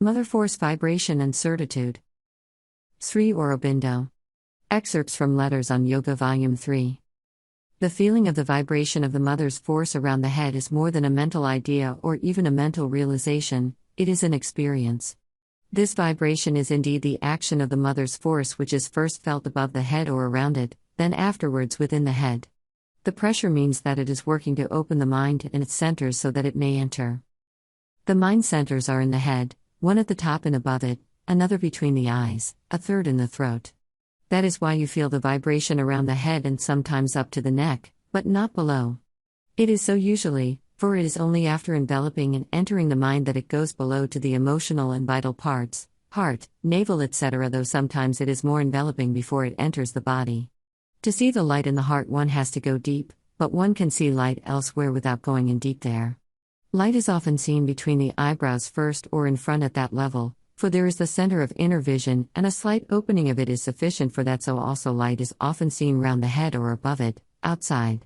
Mother Force Vibration and Certitude. Sri Aurobindo. Excerpts from Letters on Yoga Volume 3. The feeling of the vibration of the Mother's force around the head is more than a mental idea or even a mental realization, it is an experience. This vibration is indeed the action of the Mother's force, which is first felt above the head or around it, then afterwards within the head. The pressure means that it is working to open the mind and its centers so that it may enter. The mind centers are in the head, one at the top and above it, another between the eyes, a third in the throat. That is why you feel the vibration around the head and sometimes up to the neck, but not below. It is so usually, for it is only after enveloping and entering the mind that it goes below to the emotional and vital parts, heart, navel, etc., though sometimes it is more enveloping before it enters the body. To see the light in the heart one has to go deep, but one can see light elsewhere without going in deep there. Light is often seen between the eyebrows first or in front at that level, for there is the center of inner vision and a slight opening of it is sufficient for that, so also light is often seen round the head or above it, outside.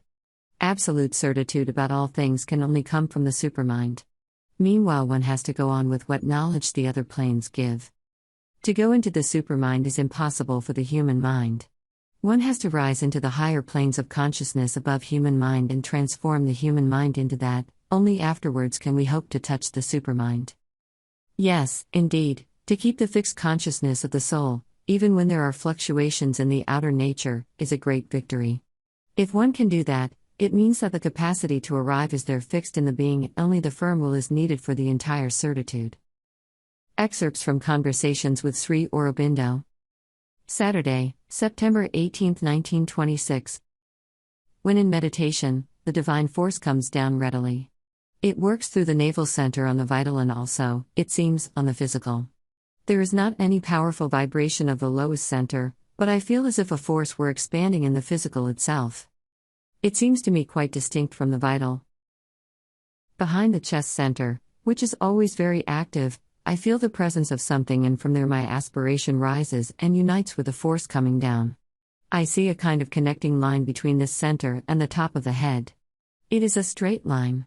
Absolute certitude about all things can only come from the supermind. Meanwhile one has to go on with what knowledge the other planes give. To go into the supermind is impossible for the human mind. One has to rise into the higher planes of consciousness above human mind and transform the human mind into that. Only afterwards can we hope to touch the supermind. Yes, indeed, to keep the fixed consciousness of the soul, even when there are fluctuations in the outer nature, is a great victory. If one can do that, it means that the capacity to arrive is there fixed in the being, only the firm will is needed for the entire certitude. Excerpts from Conversations with Sri Aurobindo. Saturday, September 18, 1926. When in meditation, the divine force comes down readily. It works through the navel center on the vital and also, it seems, on the physical. There is not any powerful vibration of the lowest center, but I feel as if a force were expanding in the physical itself. It seems to me quite distinct from the vital. Behind the chest center, which is always very active, I feel the presence of something, and from there my aspiration rises and unites with the force coming down. I see a kind of connecting line between this center and the top of the head. It is a straight line.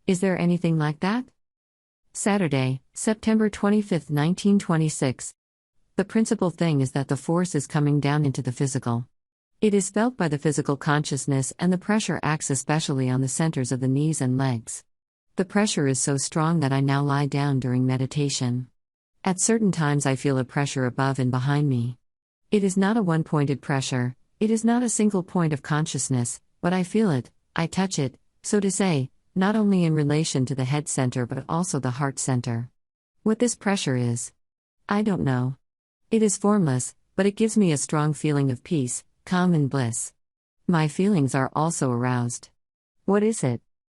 Is there anything like that? Saturday, September 25, 1926. The principal thing is that the force is coming down into the physical. It is felt by the physical consciousness, and the pressure acts especially on the centers of the knees and legs. The pressure is so strong that I now lie down during meditation. At certain times I feel a pressure above and behind me. It is not a one-pointed pressure, it is not a single point of consciousness, but I feel it, I touch it, so to say, not only in relation to the head center but also the heart center. What this pressure is, I don't know. It is formless, but it gives me a strong feeling of peace, calm and bliss. My feelings are also aroused. What is it?